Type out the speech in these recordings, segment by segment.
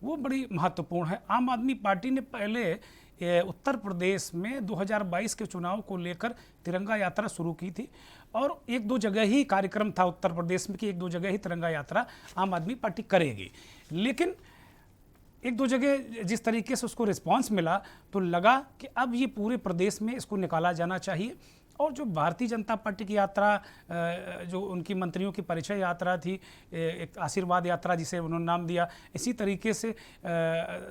वो बड़ी महत्वपूर्ण है। आम आदमी पार्टी ने पहले उत्तर प्रदेश में 2022 के चुनाव को लेकर तिरंगा यात्रा शुरू की थी और एक दो जगह ही कार्यक्रम था उत्तर प्रदेश में कि एक दो जगह ही तिरंगा यात्रा आम आदमी पार्टी करेगी, लेकिन एक दो जगह जिस तरीके से उसको रिस्पांस मिला तो लगा कि अब ये पूरे प्रदेश में इसको निकाला जाना चाहिए। और जो भारतीय जनता पार्टी की यात्रा, जो उनकी मंत्रियों की परिचय यात्रा थी, एक आशीर्वाद यात्रा जिसे उन्होंने नाम दिया, इसी तरीके से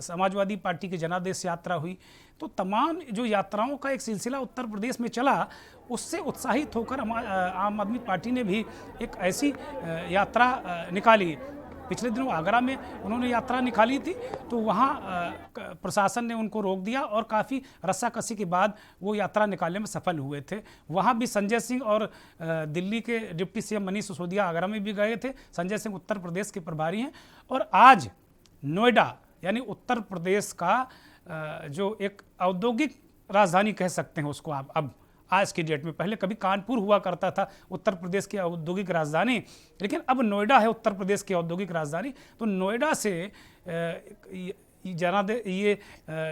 समाजवादी पार्टी की जनादेश यात्रा हुई। तो तमाम जो यात्राओं का एक सिलसिला उत्तर प्रदेश में चला, उससे उत्साहित होकर आम आदमी पार्टी ने भी एक ऐसी यात्रा निकाली। पिछले दिनों आगरा में उन्होंने यात्रा निकाली थी, तो वहाँ प्रशासन ने उनको रोक दिया और काफ़ी रस्साकसी के बाद वो यात्रा निकालने में सफल हुए थे। वहाँ भी संजय सिंह और दिल्ली के डिप्टी सीएम मनीष सिसोदिया आगरा में भी गए थे। संजय सिंह उत्तर प्रदेश के प्रभारी हैं और आज नोएडा यानी उत्तर प्रदेश का जो एक औद्योगिक राजधानी कह सकते हैं उसको आप अब आज की डेट में, पहले कभी कानपुर हुआ करता था उत्तर प्रदेश की औद्योगिक राजधानी, लेकिन अब नोएडा है उत्तर प्रदेश की औद्योगिक राजधानी। तो नोएडा से ये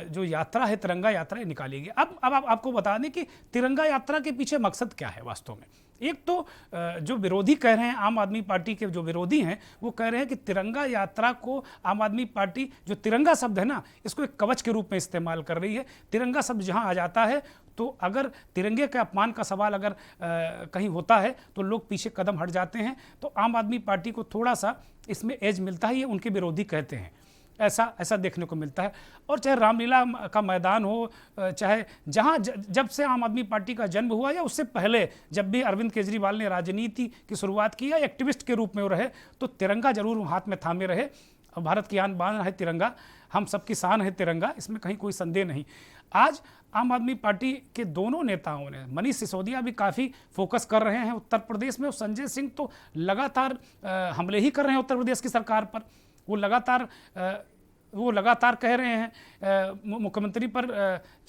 जो यात्रा है तिरंगा यात्रा निकाली गई। अब आपको बता दें कि तिरंगा यात्रा के पीछे मकसद क्या है वास्तव में। एक तो जो विरोधी कह रहे हैं, आम आदमी पार्टी के जो विरोधी हैं वो कह रहे हैं कि तिरंगा यात्रा को आम आदमी पार्टी, जो तिरंगा शब्द है ना, इसको एक कवच के रूप में इस्तेमाल कर रही है। तिरंगा शब्द जहां आ जाता है तो अगर तिरंगे के अपमान का सवाल अगर कहीं होता है तो लोग पीछे कदम हट जाते हैं। तो आम आदमी पार्टी को थोड़ा सा इसमें एज मिलता है, ये उनके विरोधी कहते हैं, ऐसा देखने को मिलता है। और चाहे रामलीला का मैदान हो, चाहे जहां जब से आम आदमी पार्टी का जन्म हुआ या उससे पहले जब भी अरविंद केजरीवाल ने राजनीति की शुरुआत की या एक्टिविस्ट के रूप में वो रहे, तो तिरंगा जरूर हाथ में थामे रहे। और भारत की आन बान है तिरंगा, हम सबकी शान है तिरंगा, इसमें कहीं कोई संदेह नहीं। आज आम आदमी पार्टी के दोनों नेताओं ने, मनीष सिसोदिया भी काफ़ी फोकस कर रहे हैं उत्तर प्रदेश में, और संजय सिंह तो लगातार हमले ही कर रहे हैं उत्तर प्रदेश की सरकार पर। वो लगातार कह रहे हैं, मुख्यमंत्री पर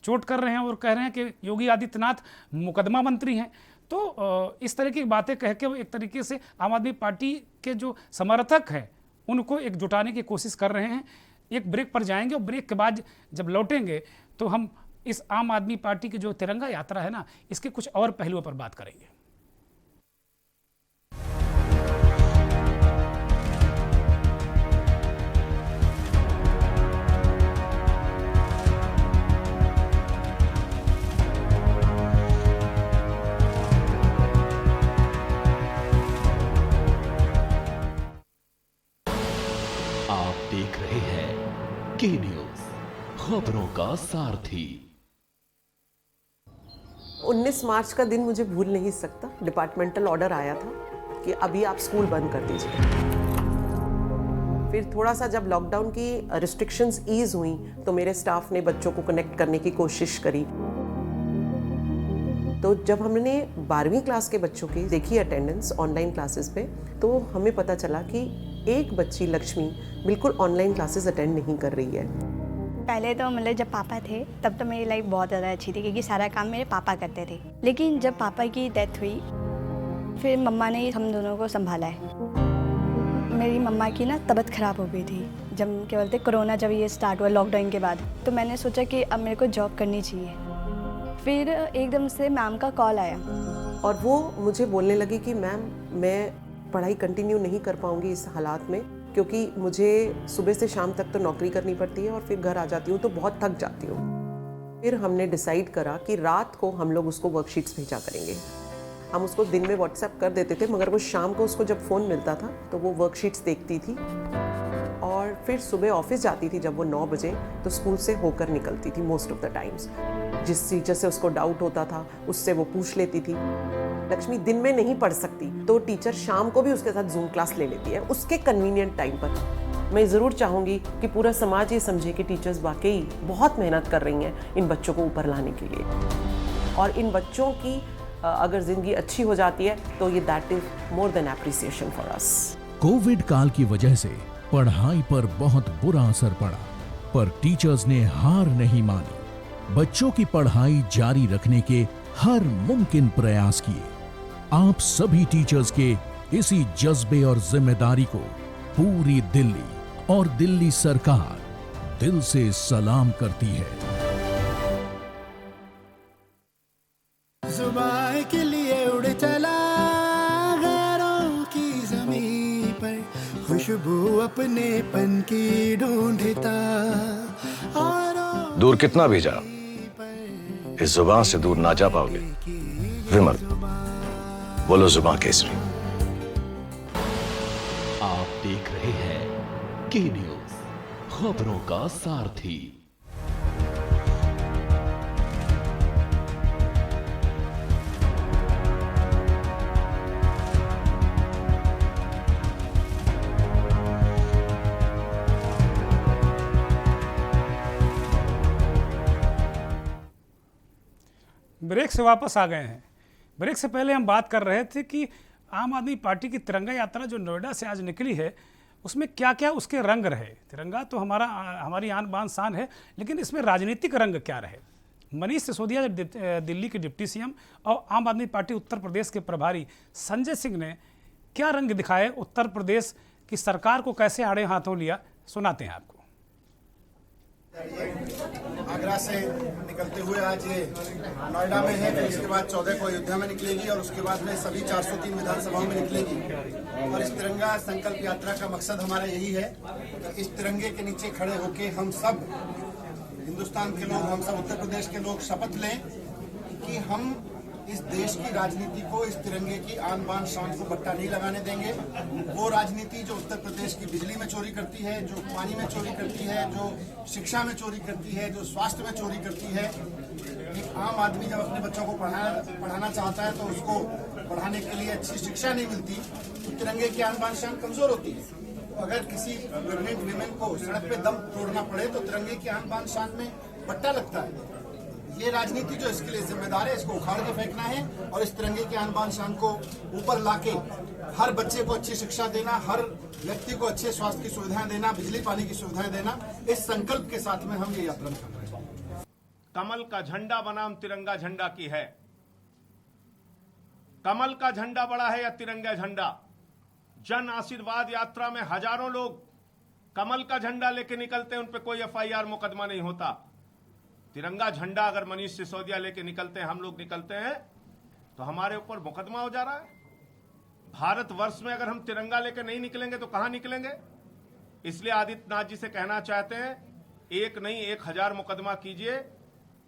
चोट कर रहे हैं और कह रहे हैं कि योगी आदित्यनाथ मुकदमा मंत्री हैं। तो इस तरह की बातें कह के वो एक तरीके से आम आदमी पार्टी के जो समर्थक हैं उनको एक जुटाने की कोशिश कर रहे हैं। एक ब्रेक पर जाएंगे और ब्रेक के बाद जब लौटेंगे तो हम इस आम आदमी पार्टी की जो तिरंगा यात्रा है ना, इसके कुछ और पहलुओं पर बात करेंगे। देख रहे हैं के न्यूज, खबरों का सारथी। 19 मार्च का दिन मुझे भूल नहीं सकता। डिपार्टमेंटल ऑर्डर आया था कि अभी आप स्कूल बंद कर दीजिए। फिर थोड़ा सा जब लॉकडाउन की रिस्ट्रिक्शंस ईज हुई तो मेरे स्टाफ ने बच्चों को कनेक्ट करने की कोशिश करी। तो जब हमने 12वीं क्लास के बच्चों की देखी अटेंडेंस ऑनलाइन क्लासेस पे, तो हमें पता चला कि एक बच्ची लक्ष्मी बिल्कुल ऑनलाइन क्लासेस अटेंड नहीं कर रही है। पहले तो मतलब जब पापा थे तब तो मेरी लाइफ बहुत ज़्यादा अच्छी थी क्योंकि सारा काम मेरे पापा करते थे। लेकिन जब पापा की डेथ हुई फिर मम्मा ने हम दोनों को संभाला है। मेरी मम्मा की ना तबीयत ख़राब हो गई थी जब क्या बोलते कोरोना जब ये स्टार्ट हुआ लॉकडाउन के बाद। तो मैंने सोचा कि अब मेरे को जॉब करनी चाहिए। फिर एकदम से मैम का कॉल आया और वो मुझे बोलने लगी कि मैम मैं पढ़ाई कंटिन्यू नहीं कर पाऊंगी इस हालात में, क्योंकि मुझे सुबह से शाम तक तो नौकरी करनी पड़ती है और फिर घर आ जाती हूँ तो बहुत थक जाती हूँ। फिर हमने डिसाइड करा कि रात को हम लोग उसको वर्कशीट्स भेजा करेंगे। हम उसको दिन में व्हाट्सएप कर देते थे, मगर वो शाम को उसको जब फ़ोन मिलता था तो वो वर्कशीट्स देखती थी और फिर सुबह ऑफिस जाती थी। जब वो 9 बजे तो स्कूल से होकर निकलती थी मोस्ट ऑफ द टाइम्स। जिस टीचर से उसको डाउट होता था उससे वो पूछ लेती थी। लक्ष्मी दिन में नहीं पढ़ सकती तो टीचर शाम को भी उसके साथ जूम क्लास ले लेती है उसके कन्वीनियंट टाइम पर। मैं ज़रूर चाहूँगी कि पूरा समाज ये समझे कि टीचर्स वाकई बहुत मेहनत कर रही हैं इन बच्चों को ऊपर लाने के लिए, और इन बच्चों की अगर ज़िंदगी अच्छी हो जाती है तो ये that is more than appreciation for us. Covid काल की वजह से पढ़ाई पर बहुत बुरा असर पड़ा, पर टीचर्स ने हार नहीं मानी। बच्चों की पढ़ाई जारी रखने के हर मुमकिन प्रयास किए। आप सभी टीचर्स के इसी जज्बे और जिम्मेदारी को पूरी दिल्ली और दिल्ली सरकार दिल से सलाम करती है। जुबान के लिए उड़ चला गैरों की ज़मीं पर, खुशबू अपने पन की ढूंढता और दूर कितना भी जा, इस जुबान से दूर ना जा पाओगे। विमल, बोलो जुबान केसरी। आप देख रहे हैं के न्यूज, खबरों का सारथी। ब्रेक से वापस आ गए हैं। ब्रेक से पहले हम बात कर रहे थे कि आम आदमी पार्टी की तिरंगा यात्रा जो नोएडा से आज निकली है, उसमें क्या क्या उसके रंग रहे। तिरंगा तो हमारी आन बान शान है, लेकिन इसमें राजनीतिक रंग क्या रहे। मनीष सिसोदिया, दिल्ली के डिप्टी सीएम, और आम आदमी पार्टी उत्तर प्रदेश के प्रभारी संजय सिंह ने क्या रंग दिखाए, उत्तर प्रदेश की सरकार को कैसे आड़े हाथों लिया, सुनाते हैं आपको। आगरा से निकलते हुए आज ये नोएडा में है, फिर इसके बाद 14 को अयोध्या में निकलेगी और उसके बाद में सभी 403 विधानसभाओं में निकलेगी। और इस तिरंगा संकल्प यात्रा का मकसद हमारा यही है कि इस तिरंगे के नीचे खड़े होके हम सब हिंदुस्तान के लोग, हम सब उत्तर प्रदेश के लोग शपथ लें कि हम इस देश की राजनीति को, इस तिरंगे की आन बान शान को बट्टा नहीं लगाने देंगे। वो राजनीति जो उत्तर प्रदेश की बिजली में चोरी करती है, जो पानी में चोरी करती है, जो शिक्षा में चोरी करती है, जो स्वास्थ्य में चोरी करती है। एक आम आदमी जब अपने बच्चों को पढ़ाना चाहता है तो उसको पढ़ाने के लिए अच्छी शिक्षा नहीं मिलती, तो तिरंगे की आन बान शान कमजोर होती है। अगर किसी प्रेग्नेंट वीमेन को सड़क पे दम तोड़ना पड़े तो तिरंगे की आन बान शान में बट्टा लगता है। ये राजनीति जो इसके लिए जिम्मेदार है, इसको उखाड़ के फेंकना है और इस तिरंगे के आन बान शान को ऊपर लाके हर बच्चे को अच्छी शिक्षा देना, हर व्यक्ति को अच्छे स्वास्थ्य की सुविधाएं देना, बिजली पानी की सुविधाएं देना, इस संकल्प के साथ में हम ये यात्रा कर रहे हैं। कमल का झंडा बनाम तिरंगा झंडा की है। कमल का झंडा बड़ा है या तिरंगा झंडा? जन आशीर्वाद यात्रा में हजारों लोग कमल का झंडा लेके निकलते हैं, उन पे कोई एफआईआर मुकदमा नहीं होता। तिरंगा झंडा अगर मनीष सिसोदिया लेके निकलते हैं, हम लोग निकलते हैं, तो हमारे ऊपर मुकदमा हो जा रहा है। भारतवर्ष में अगर हम तिरंगा लेके नहीं निकलेंगे तो कहां निकलेंगे? इसलिए आदित्यनाथ जी से कहना चाहते हैं, एक नहीं 1000 मुकदमा कीजिए।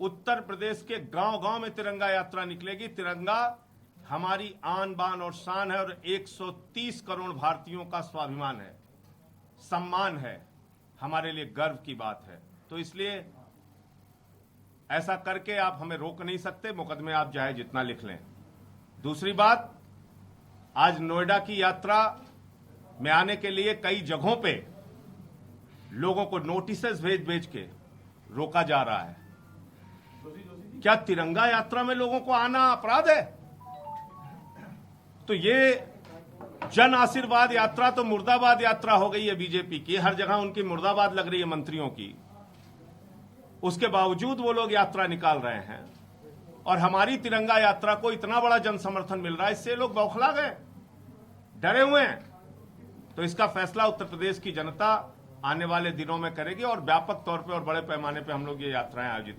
उत्तर प्रदेश के गांव-गांव में तिरंगा यात्रा निकलेगी। तिरंगा हमारी आन बान और शान है और 130 करोड़ भारतीयों का स्वाभिमान है, सम्मान है, हमारे लिए गर्व की बात है। तो इसलिए ऐसा करके आप हमें रोक नहीं सकते, मुकदमे आप चाहे जितना लिख लें। दूसरी बात, आज नोएडा की यात्रा में आने के लिए कई जगहों पे लोगों को नोटिसेस भेज भेज के रोका जा रहा है। क्या तिरंगा यात्रा में लोगों को आना अपराध है? तो ये जन आशीर्वाद यात्रा तो मुर्दाबाद यात्रा हो गई है बीजेपी की। हर जगह उनकी मुर्दाबाद लग रही है मंत्रियों की, उसके बावजूद वो लोग यात्रा निकाल रहे हैं और हमारी तिरंगा यात्रा को इतना बड़ा जन समर्थन मिल रहा है, इससे लोग बौखला गए, डरे हुए हैं। तो इसका फैसला उत्तर प्रदेश की जनता आने वाले दिनों में करेगी और व्यापक तौर पे और बड़े पैमाने पे हम लोग ये यात्राएं आयोजित